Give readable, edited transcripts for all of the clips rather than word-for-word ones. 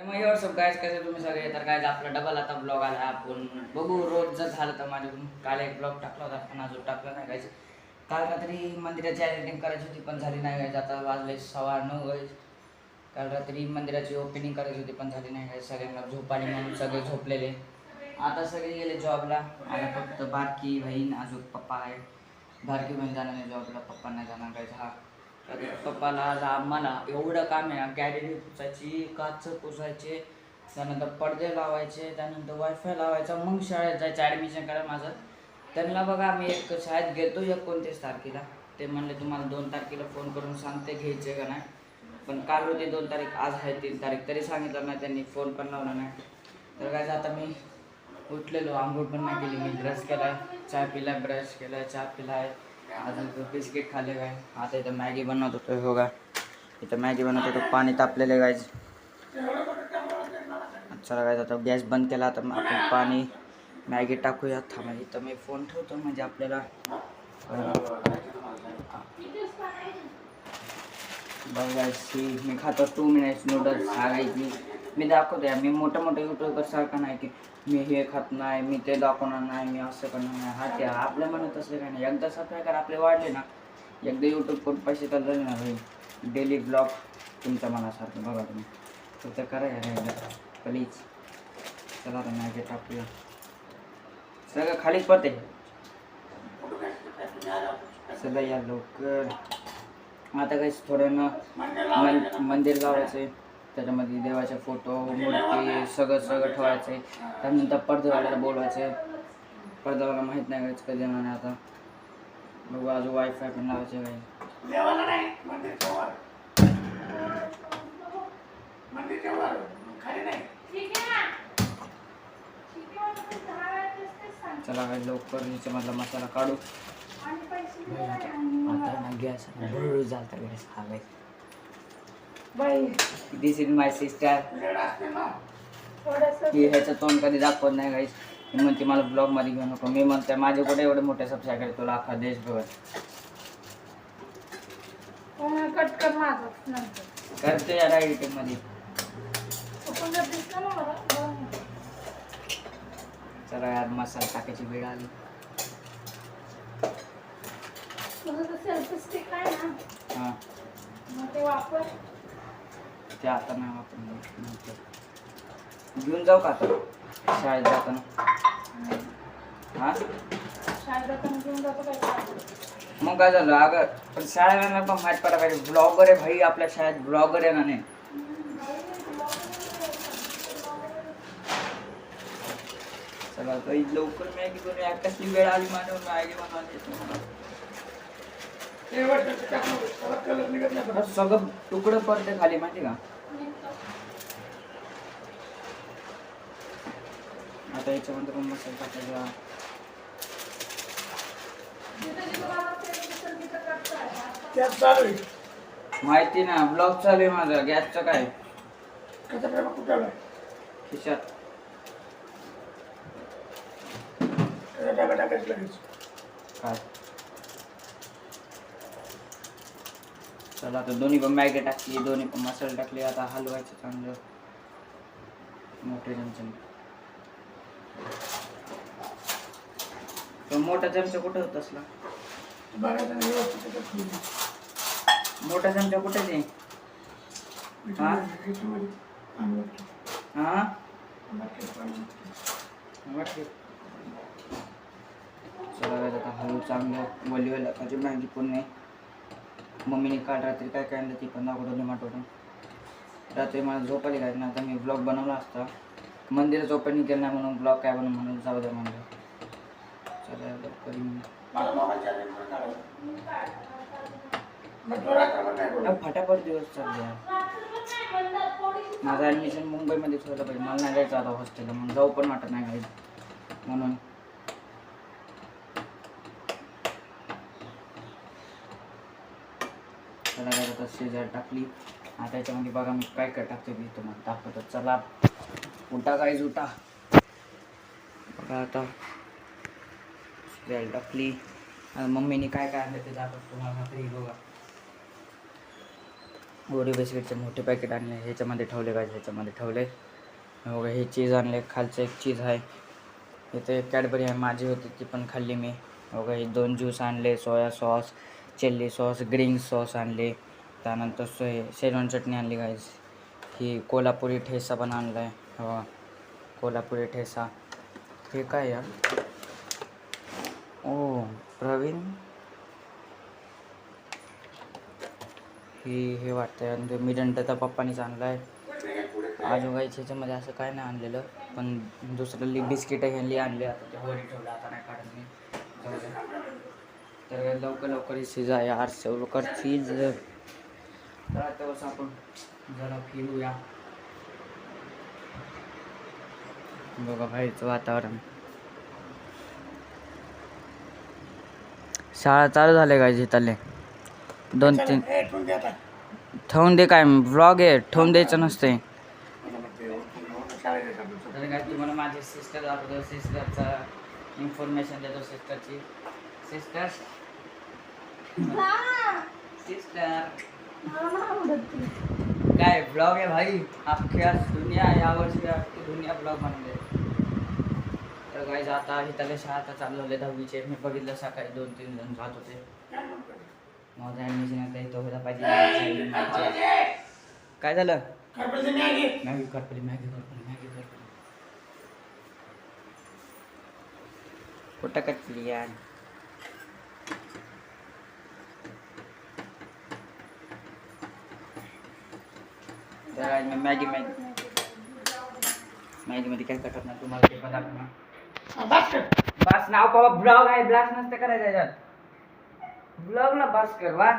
मग WhatsApp guys कसे तुम्ही सगळे तर गायज आपला डबल आता ब्लॉग आला आपण बघू रोज जर झालं तर माझ्याकडून काल एक ब्लॉग टाकला होता पण अजून टाकला नाही गायज काल रात्री मंदिराची एडिटिंग करायची होती पण झाली नाही गायज आता वाजले 9:15 गायज काल रात्री मंदिराची ओपनिंग करायची होती पण झाली नाही गायज सगळ्यांना झोप आली म्हणून सगळे झोपलेले आता सगळे गेले जॉबला आता फक्त बारकी बहीण अजून पप्पा आहे बारकी बहीण जाणार नाही जॉबला पप्पा नाही जाणार गायज हा पप्पाला आज आम्हाला एवढं काम आहे गॅलरी पुसायची काच पुसायचे त्यानंतर पडदे लावायचे त्यानंतर वायफाय लावायचा मग शाळेत जायचं ॲडमिशन करा माझं त्यांना बघा आम्ही एक शाळेत गेलो 29 तारखेला ते म्हणले तुम्हाला 2 तारखेला फोन करून सांगते घ्यायचे का नाही पण काल होती 2 तारीख आज आहे 3 तारीख तरी सांगितलं नाही त्यांनी फोन पण लावला नाही तर काय आता मी उठलेलो आंघोळ पण नाही केली मी ब्रश केला चहा पिला ब्रश केला चहा पिला आहे अजून बिस्किट खाल्ले काय आता इथं मॅगी बनवत होतो हो का इथं मॅगी बनवत होतो पाणी तापलेले गायज चला गायज आता गॅस बंद केला तर आपण पाणी मॅगी टाकूया थांबा इथं मी फोन ठेवतो म्हणजे आपल्याला बघायची मी खातो 2 मिनिट्स नूडल्स सांगायची मी दाखवतो मी मोठं यूट्यूबर सारखं नाही की मी हे खात नाही मी ते दाखवणार नाही मी असं करणार नाही हा ते आपल्या मनात असं काय नाही एकदा सबस्क्रायबर आपले वाढले ना एकदा यूट्यूबकडून पैसे तर झाले ना भाई डेली ब्लॉग तुमच्या मनासारखं बघा तुम्ही फक्त करा यार प्लीज चला आता मॅगी टाकूया सगळं खालीच पडते सगळं या लवकर आता काही थोडं मंदिर लावायचं आहे त्याच्यामध्ये देवाचे फोटो मूर्ती सगळं ठेवायचं आहे त्यानंतर पडदेवाल्याला बोलवायचं आहे पडदेवाला माहीत नाही करायचं कधी येणार नाही आता बघू अजून वायफाय पण लावायचे काही चला काही लवकर ह्याच्यामधला मसाला काढू आता ना गॅस भरू झालता गॅस हा guys bye this is my sister की ह्याचं तोंड कधी दाखवत नाही गाईस मी म्हणते मला ब्लॉगमध्ये घेऊ नको मी म्हणते माझे कुठे एवढे मोठे सबस्क्रायबर तुला अख्खा देश बघत करते यार एडिटिंगमध्ये चला यार मसाला टाकायची वेळ आली हां ते आता नाही वापरणार घेऊन जाऊ का आता शाळेत जाताना हां मग काय झालं अगं पण शाळेला पण माहीत पडा पाहिजे ब्लॉगर आहे भाई आपल्या शाळेत ब्लॉगर आहे ना नाही चला काही लवकर मॅगी बनवूया कसली वेळ आली माझ्यावर मॅगी बनवायची सगळं तुकडं पडते खाली माहिती का आता याच्यामध्ये पण मसाला टाकायचा माहिती ना ब्लॉग चालू आहे माझा गॅसचं काय खिशात काय चला आता दोन्ही पण मॅगी टाकली दोन्ही पण मसाला टाकले आता हलवायचं चांगलं मोठे चमचे तो मोठा चमचा कुठं होत असला मोठा चमचा कुठे आहे हा चला आता हळू चांगलं वलीवाला माझी मॅगी पण नाही मम्मीने काल रात्री काय काय आणलं ती पण दाखवतो टोमॅटोटून रात्री मला झोप आली काय ना आता मी ब्लॉग बनवला असता मंदिराचं ओपनिंग केलं नाही म्हणून ब्लॉग काय बनवून म्हणून जाऊ द्या म्हणलं चला फटाफट दिवस चालले माझं ॲडमिशन मुंबईमध्ये ठेवलं पाहिजे मला नाही जायचं आता हॉस्टेलला म्हणून जाऊ पण वाटत नाही काही म्हणून चला काय आता शेजार टाकली आता याच्यामध्ये बघा मी काय काय टाकते मी तुम्हाला दाखवतो चला उठा काय उठा बघा आता शेजार टाकली मम्मीने काय काय आणलं ते दाखवतो तुम्हाला तरी बघा ओरिओ बिस्किटचे मोठे पॅकेट आणले, ह्याच्यामध्ये ठेवले काय, ह्याच्यामध्ये ठेवले. बघा हे चीज आणले, खालचं एक चीज आहे. इथे एक कॅडबरी आहे, माझी होती ती पण खाल्ली मी. बघा हे 2 ज्यूस आणले, soya sauce, chilli sauce, green sauce आणले. त्यानंतर शेजवान चटणी आणली गाईज. ही कोल्हापुरी ठेचा पण आणला आहे. हो, कोल्हापुरी ठेचा. हे काय यार, ओ प्रवीण, हे वाटतं आणि मिरंडा तर पप्पानीच आणला आहे. अजून काही ह्याच्यामध्ये असं काय नाही आणलेलं, पण दुसरं बिस्किट ह्यांनी आणले. आता ते वरी ठेवलं, आता नाही काढत मी. तर लवकर लवकर चीज आहे यार, लवकर चीज. तर तेव्हाच आपण जरा फिरूया. बघा बाहेरचं वातावरण. शाळा चालू झाले काय जिथले 2-3 ठेवून दे. काय व्लॉग आहे, ठेवून द्यायचं नसते. तर काय तुम्हाला माझी सिस्टर दाखवतो, सिस्टरचा इन्फॉर्मेशन देतो. सिस्टर काय ब्लॉग आहे भाई, अख्ख्या दुनिया यावर्षी अख्खी दुनिया ब्लॉग बनवले. तर काय आता इथल्या शाळा आता चालू झाले 10वीचे. मी बघितलं सकाळी 2-3 जण जात होते. माझं ॲडमिशन आता इथं व्हायला पाहिजे. काय झालं? मॅगी करपली. कुठं करपली यार? तर आज मी मॅगीमध्ये काय कटत नाही, तुम्हाला ते पण दाखवणार. बस नाव बाबा, ब्लॉग आहे, ब्लास नसतं करायचं याच्यात. ब्लॉगला बस कर वा.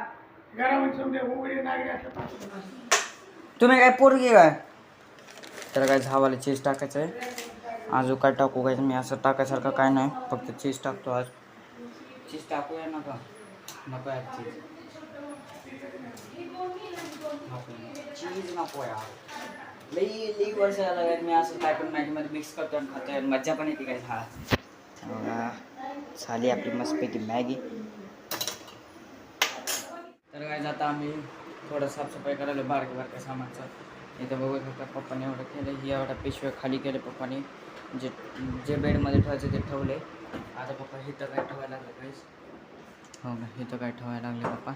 तुम्ही काय पोरगी काय? तर काय झावाला चीज टाकायचं आहे. अजून काय टाकू काय, मी असं टाकायसारखं काय नाही, फक्त चीज टाकतो आज. चीज टाकूया नको यार चीज नको यार. लई वर्ष झालं मी असं काय पण मॅगीमध्ये मिक्स करतो आणि खातो, मज्जा पण येते काय. हा झाली आपली मस्तपैकी मॅगी. तर काय जाता आम्ही थोडं साफसफाई करायला बारक्या सामानचं. इथं बघू शकता पप्पाने एवढं केलं, ही एवढा पिशव्या खाली केले पप्पाने. जे बेडमध्ये ठेवायचं ते ठेवले. आता पप्पा इथं काय ठेवायला लागलं काहीच. हो का, इथं काय ठेवायला लागले पप्पा,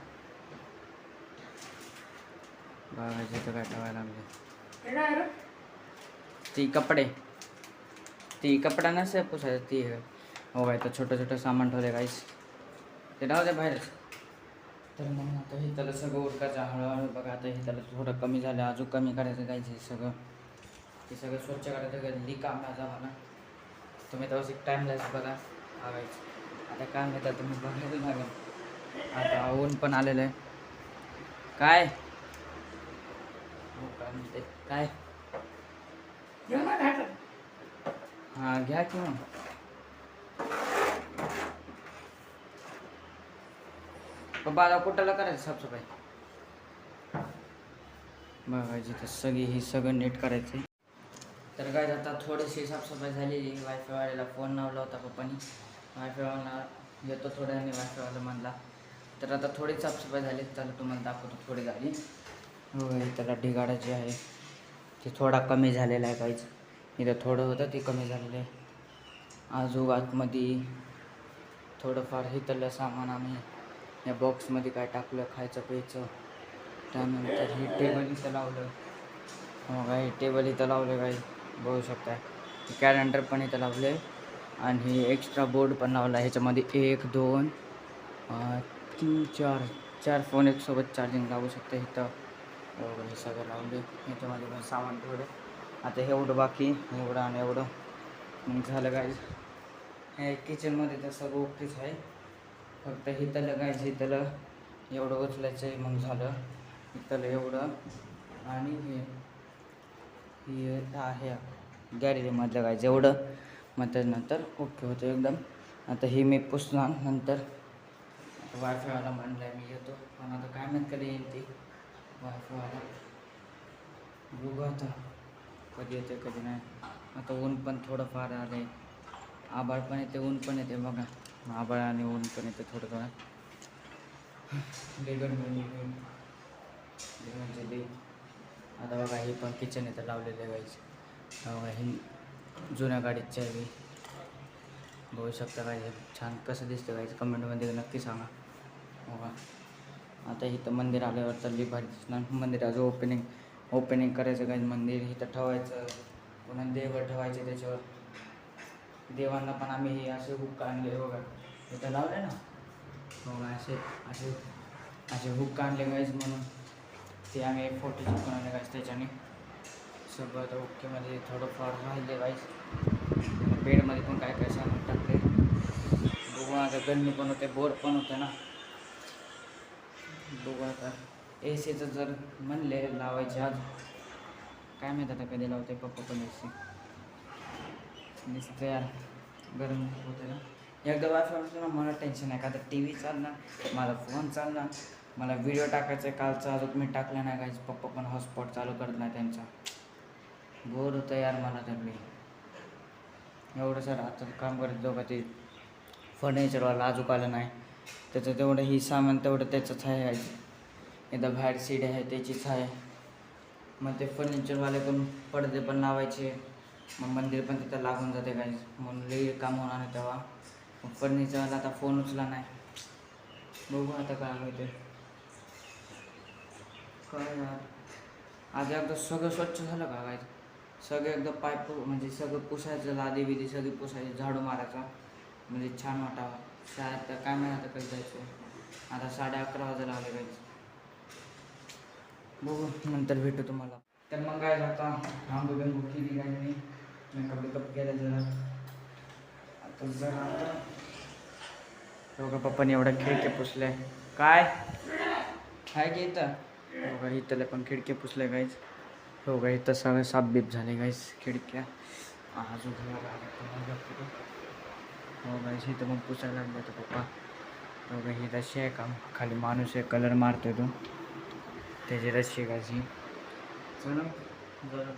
बघायचं इथं काय ठेवायला लागले. ती कपडा नसे पुसायचं ती. हो काय, तर छोटं सामान ठेवले काहीच, ते राहू दे बाहेरच. तर मग आता हे त्याला सगळं उरकायचं हळूहळू. बघा आता हे त्याला थोडं कमी झालं, अजून कमी करायचं काहीच. ते सगळं स्वच्छ करायचं. काम माझा मला, तुम्ही तेव्हा एक टाईम जायचं बघा बघायचं. आता काय म्हणतात तुम्ही बघायला लागेल. आता ऊन पण आलेलं आहे. काय म्हणते काय, हां घ्या की मग. बाबा कुठला करायचं साफसफाई बघायची, तर सगळं नीट करायचं. तर काय आता थोडीशी साफसफाई झालेली. वायफायवाल्याला फोन लावला होता पप्पानी, वायफायवाला येतो थोड्या आणि वायफायवाला म्हणला. तर आता थोडी साफसफाई झाली, त्याला तुम्हाला दाखवतो. थोडी झाली हो, त्याला ढिगाडा जे आहे ते थोडा कमी झालेला आहे. काहीच इथं थोडं होतं ते कमी झालेलं आहे. अजून आतमध्ये थोडंफार हिथलं सामान आम्ही या बॉक्समध्ये काय टाकलं खायचं प्यायचं. त्यानंतर हे टेबल इथं लावलं. हो काय, टेबल इथं लावलं काय बघू शकता. कॅलेंडर पण इथं लावले आणि एक्स्ट्रा बोर्ड पण लावला. ह्याच्यामध्ये 1 2 3 4 फोन एकसोबत चार्जिंग लावू शकते. इथं हे सगळं लावले. ह्याच्यामध्ये पण सामान ठेवलं. आता एवढं बाकी, एवढं आणि एवढं मग झालं काय. हे किचनमध्ये तर सगळं ओकेच आहे, फक्त हिथलं काय हिथलं एवढं उचलायचं आहे. मग झालं हिथलं एवढं आणि हे आहे गॅलरीमधलं काय जेवढं, मग त्यानंतर ओके होतं एकदम. आता हे मी पुसणार नंतर. वायफायवाला म्हणलं आहे मी येतो, पण आता काय माहीत कधी येईल ते वायफायवाला. बघू आता कधी येते कधी नाही. आता ऊन पण थोडंफार आलं आहे, आभाळ पण येते ऊन पण येते. बघा आभाळ आणि ऊन पण येते थोडं. म्हणजे ते आता बघा हे पण किचन इथं लावलेलं आहे गाईज. बघा ही जुन्या गाडीची चावी बघू शकता काय छान कसं दिसतं गाईज कमेंटमध्ये नक्की सांगा. बघा आता इथं मंदिर आल्यावर चालली भारी दिसणार. मंदिराचं ओपनिंग करायचं गाईज. मंदिर इथं ठेवायचं पुन्हा देव ठेवायचे त्याच्यावर. देवांना पण आम्ही हे असे हुक्का आणले बघा इथं लावले ना. बघा असे असे असे हुक्का आणले गाईज म्हणून ते आम्ही एक फोटो चिपकून आणले गाईज. त्याच्याने सगळं तर ओकेमध्ये थोडंफार राहिले गाईज. बेडमध्ये पण काय काय सामान टाकले. बघू आता गरमी पण होते बोर पण होते ना. बघू आता ACचं जर म्हणले लावायचे आज काय माहीत आता कधी लावते पप्पा पण AC दिसतं यार गरम होतं ना. एकदा वायफाय असलं ना मला टेन्शन नाही का तर TV चालणार माझा फोन चालणार. मला व्हिडिओ टाकायचा आहे कालचा अजून मी टाकला नाही गाईज. पप्पा पण हॉटस्पॉट चालू करत नाही त्यांचा. बोर होतं यार मला तर मी एवढं सर आता काम करत जाऊ का ते फर्निचरवाला अजून आलं नाही. त्याचं तेवढं ही सामान तेवढं त्याचंच आहे. एकदा बाहेर सीड आहे त्याचीच आहे. मग ते फर्निचरवाले पण पडदे पण लावायचे मग मंदिर पण तिथं लागून जाते काही म्हणून लई काम होणार नाही तेव्हा. मग फर्निचरवाला आता फोन उचला नाही. बघू आता काय होते काय यार. आज एकदा सगळं स्वच्छ झालं का काय सगळं एकदा पाईप म्हणजे सगळं पुसायचं लादी बिदी सगळी पुसायची झाडू मारायचा म्हणजे छान वाटावं. शाळेत तर काय नाही आता कधी जायचं. आता 11:30 वाजायला आले गाईज. बघू नंतर भेटू तुम्हाला. तर मग काय आता आंबो बिंबू केली काय मी मेकअप केला जरा. आता जरा आता दोघं पप्पाने एवढ्या खिडक्या पुसल्या काय आहे की इथं. बघा इथं पण खिडक्या पुसल्या गाईज. हो का इथं सगळं साफबीप झाले गाईज खिडक्या अजून हो गाईज इथं मग पुसायला लागलं तर पप्पा. हो का ही रशी आहे का खाली माणूस आहे कलर मारतो तो त्याची रशी गायची. चला जरा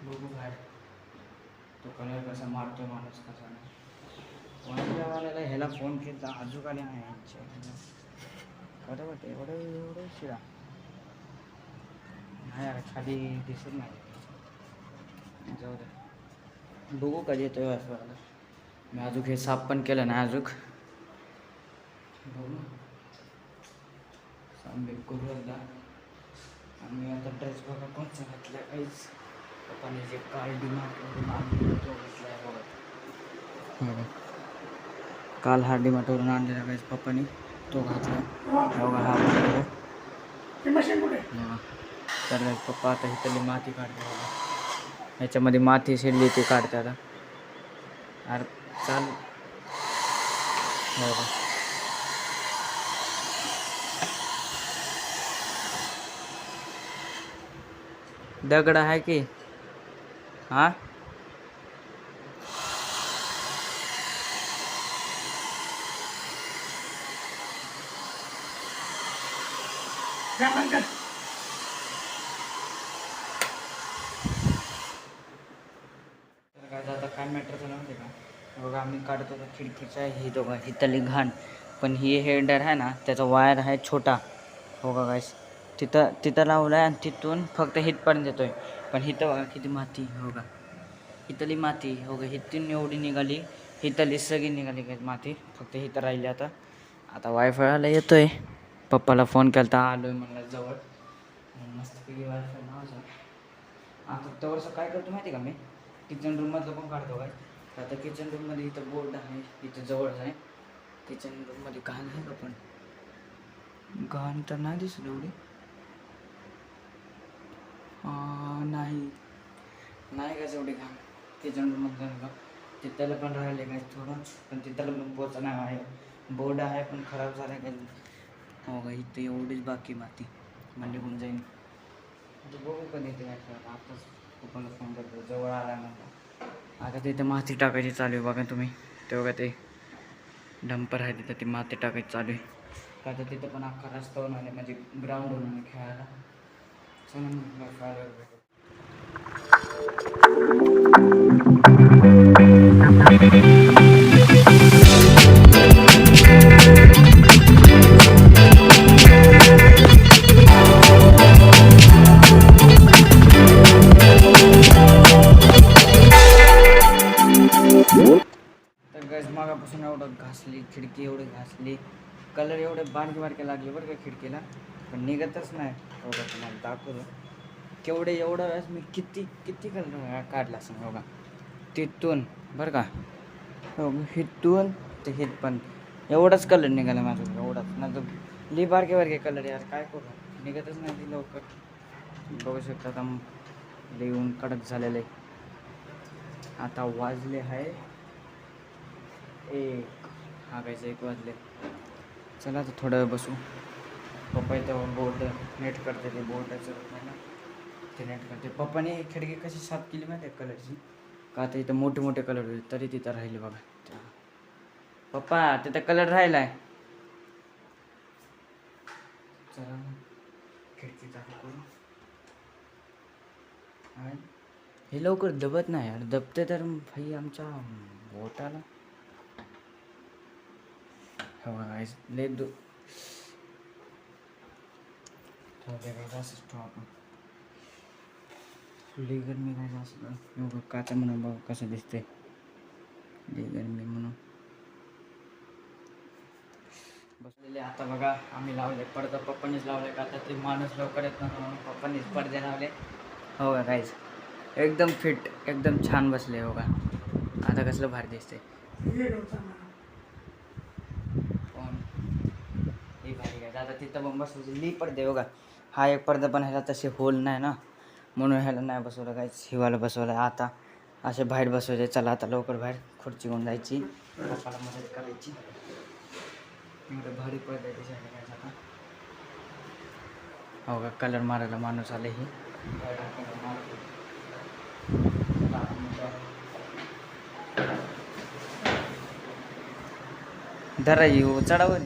बघू बाहेर तो कलर कसा मारतो माणूस कसा नाही. वाल्याला ह्याला फोन केला अजून आले नाही यांच्या खरं वाटतं एवढं शिरा नाही यार खाली दिसत नाही. जाऊ दे बघू कधी येतो वायफायला. मी अजून हे साफ पण केलं नाही अजून. बघू सामने करू एकदा. आणि आता ड्रेस बघा कोणचा घातला काहीच पप्पाने जे काल डीमार्टवरून आणलेला तो घेतला आहे बघा. काल हा डीमार्टवरून आणलेला काहीच पप्पाने तो घातला बघा हा बघा. तर पप्पा आता इथली माती काढते बघा. ह्याच्यामध्ये माती शिरली ती काढते आता. अरे चाल हो का दगड आहे की हां आता काय मॅटर झालं माहिती का. बघा आम्ही काढत होतो खिडकीचा ही दोघा हिथली घाण पण ही हेडर आहे ना त्याचा वायर आहे छोटा. हो का गाईस तिथं लावला आहे आणि तिथून फक्त हितपर्यंत येतोय. पण हिथं बघा किती माती हो का हिथली माती हो का हिथून एवढी निघाली हिथली सगळी निघाली काय माती फक्त हिथं राहिली. आता वायफायला येतोय पप्पाला फोन केला तर आलो आहे म्हणलं जवळ मस्तपैकी वायफाय नावाचा. आता तेवढंसं काय करतो माहिती का मी किचन रूममधलं पण काढतो काय. आता किचन रूममध्ये इथं बोर्ड आहे इथं जवळच आहे. किचन रूममध्ये घाण आहे का पण घाण तर नाही दिसत एवढी नाही का एवढी घाण किचन रूममध्ये का तिथलं पण राहिले काय थोडं पण तिथलं पण पोचा नाही आहे. बोर्ड आहे पण खराब झाला काय हो का इथं एवढीच बाकी माती म्हणजे होऊन जाईन. बघू कधी येते आताच पप्पाला फोन करतो जवळ आला म्हणलं. आता तिथे माती टाकायची चालू आहे बघा तुम्ही तेव्हा ते डंपर आहे तिथं ती माती टाकायची चालू आहे. का तर तिथं पण अख्खा रस्ता होणार म्हणजे ग्राउंड होणार खेळायला. चला किती एवढे घासली, कलर एवढे बारके बारके लागले बरं का खिडकीला, पण निघतच नाही. बघा तुम्हाला दाखवलं केवढे, एवढं वेळेस मी किती किती कलर काढला असं बघा. तिथून बरं का, हो हिथून ते हित पण एवढाच कलर निघाला माझं, एवढाच ना. तर लई बारके बारके कलर यार, काय करू, निघतच नाही ती लवकर. बघू शकता आता लई ऊन कडक झालेलं आहे. आता वाजले आहे 1, हा कायचं 1 वाजले. चला आता थोडं वेळ बसू. पप्पा इथं बोट नेट करते, ते बोटाचं नाही ना, ते नेट करते. पप्पाने खिडकी कशी साफ केली माहिती आहे कलरची, का आता इथं मोठे मोठे कलर होते तरी तिथं राहिले बघा. पप्पा तिथं कलर राहिला आहे. चला खिडकी चालू करू. हे लवकर दबत नाही यार, दबते तर भाई आमच्या बोटाला. हो गाईस लय असंच ठेवू आपण. लई गरमी काय असं काचा म्हणून बघ कसं दिसते, लई गरमी म्हणून बसलेले. आता बघा आम्ही लावले पडदा, पप्पानीच लावले का आता ते माणूस लवकर येत नव्हतं म्हणून पप्पानीच पडदे लावले. हो का गाईज एकदम फिट, एकदम छान बसले. हो का आता कसलं भारी दिसते. पण हे भारी काय आता तिथं मग बसवायचे लई पडदे. बघा हा एक पडदा पण ह्याला तसे होल नाही ना, म्हणून ह्याला नाही बसवलं काहीच, हिवाला बसवलं. आता असे बाहेर बसवायचे. चला आता लवकर बाहेर खुर्ची घेऊन जायची, पप्पाला मदत करायची. एवढं भारी पडदे त्याच्याकडे काय आता. हो का कलर मारायला माणूस आले ही धरा येऊ चढावर.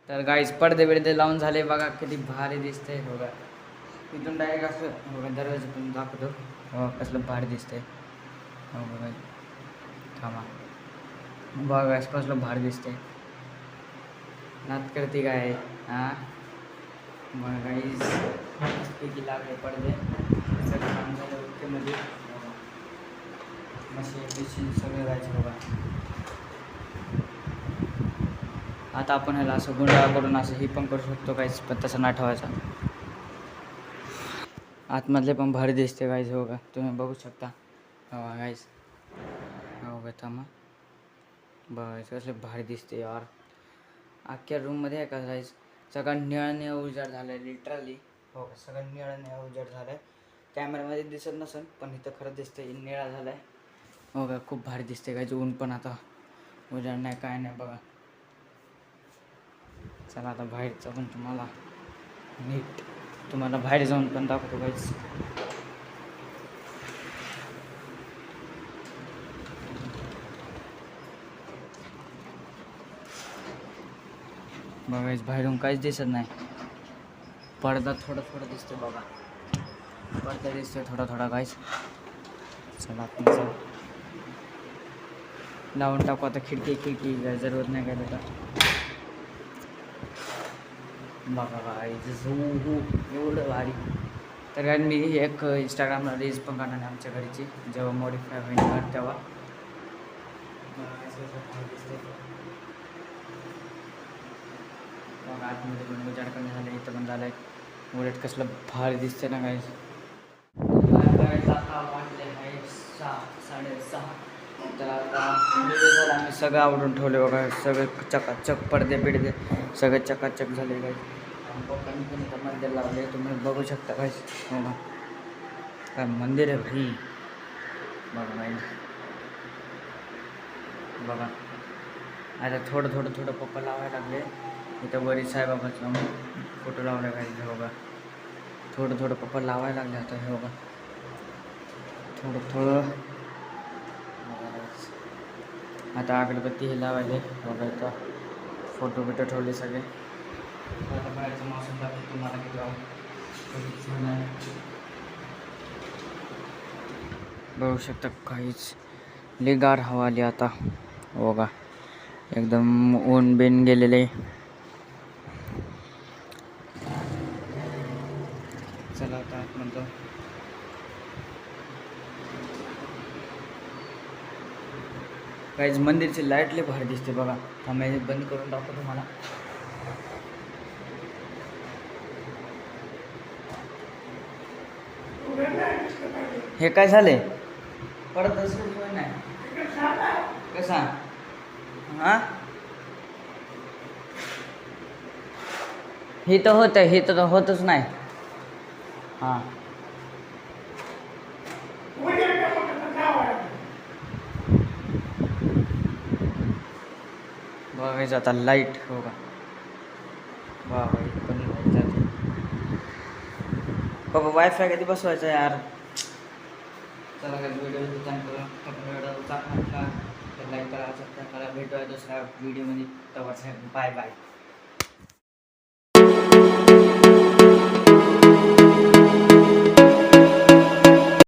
तर गाईज पडदे बिडदे लावून झाले बघा, किती भारी दिसते. बघा इथून डायरेक्ट असं बघा दरवाजा पण दाखवतो. हो कसलं भारी दिसतंय. हो बघा थांबा, बघा कसलं भारी दिसतंय. नात करते काय हां. मग गाईज पैकी लागले पडदे, सगळं काम झालं ओकेमध्ये. मशीन सगळं जायचं बघा. आता आपण ह्याला असं गुंडाळा करून असं ही पण करू शकतो काहीच, पण तसं नाही ठेवायचा. आतमधले पण भारी दिसते गाईज. हो का तुम्ही बघू शकता. हो गाईज हो का थांबा, बघायचं कसं भारी दिसते यार. अख्ख्या रूममध्ये आहे का गाईज सगळं निळं निळं उजाड झालं आहे लिटरली. हो का सगळं निळं निळं उजाड झालं आहे. कॅमेऱ्यामध्ये दिसत नसेल पण इथं खरं दिसतं निळा झाला आहे. हो का खूप भारी दिसते गाईज. ऊन पण आता उजाड नाही काय नाही बघा. चला आता बाहेरचं पण तुम्हाला नीट तुम्हाला बाहेर जाऊन पण दाखवतो काहीच. बघायच बाहेरून काहीच दिसत नाही. पडदा थोडं थोडं दिसते बघा, पडदा दिसतोय थोडा थोडा काहीच. चला आपण जाऊ लावून टाकू आता खिडकी जरूरत नाही काय त्याला. बघा गाईज एवढं भारी. तर काय मी एक इंस्टाग्रामला रील्स पण करणार आहे आमच्या घरची, जेव्हा मॉडिफाय होईल घर तेव्हा. मग आतमध्ये पण उजाड कमी झाले, इथं पण झालं आहे उलट कसलं भारी दिसते ना गाईज. आता वाजले आहे 6, 6:30. तर आता आम्ही सगळं आवडून ठेवले बघा, सगळं चकाचक पडदे बिडदे सगळे चकाचक झाले गाईज. पप्पांनी पण इथं मंदिर लावले, तुम्ही बघू शकता गाईज. हो ना काय मंदिर आहे भाई. बघा गाईज बघा आता थोडं थोडं थोडं पप्पा लावायला लागले. इथं वरी साईबाबाचा फोटो लावला गाईज. हे बघा थोडं थोडं पप्पा लावायला लागले आता. हे बघा थोडं थोडं आता अगरबत्ती हे लावायले बघा. इथं फोटो बिटो ठेवले सगळे. आता बाहेरचं मौसम दाखवतो तुम्हाला किती बघू शकता. काहीच गार हवा आली आता बघा. एकदम ऊन बिन गेलेले. चला आता म्हणतो काहीच मंदिरची लाईट लय भारी दिसते बघा. थांबायचे बंद करून टाकतो तुम्हाला. हे काय झाले पडत नाही कसा हा हे तर होत आहे. हे तर होतच नाही. हां बघायचं आता लाईट हो का. वा भाई पण जाते बाबा. वायफाय कधी बसवायचा यार. चला काय व्हिडिओ व्हिडिओ चांगला लाईक करा, सबस्क्राईब करा. भेटूया दुसऱ्या व्हिडिओमध्ये. Bye bye.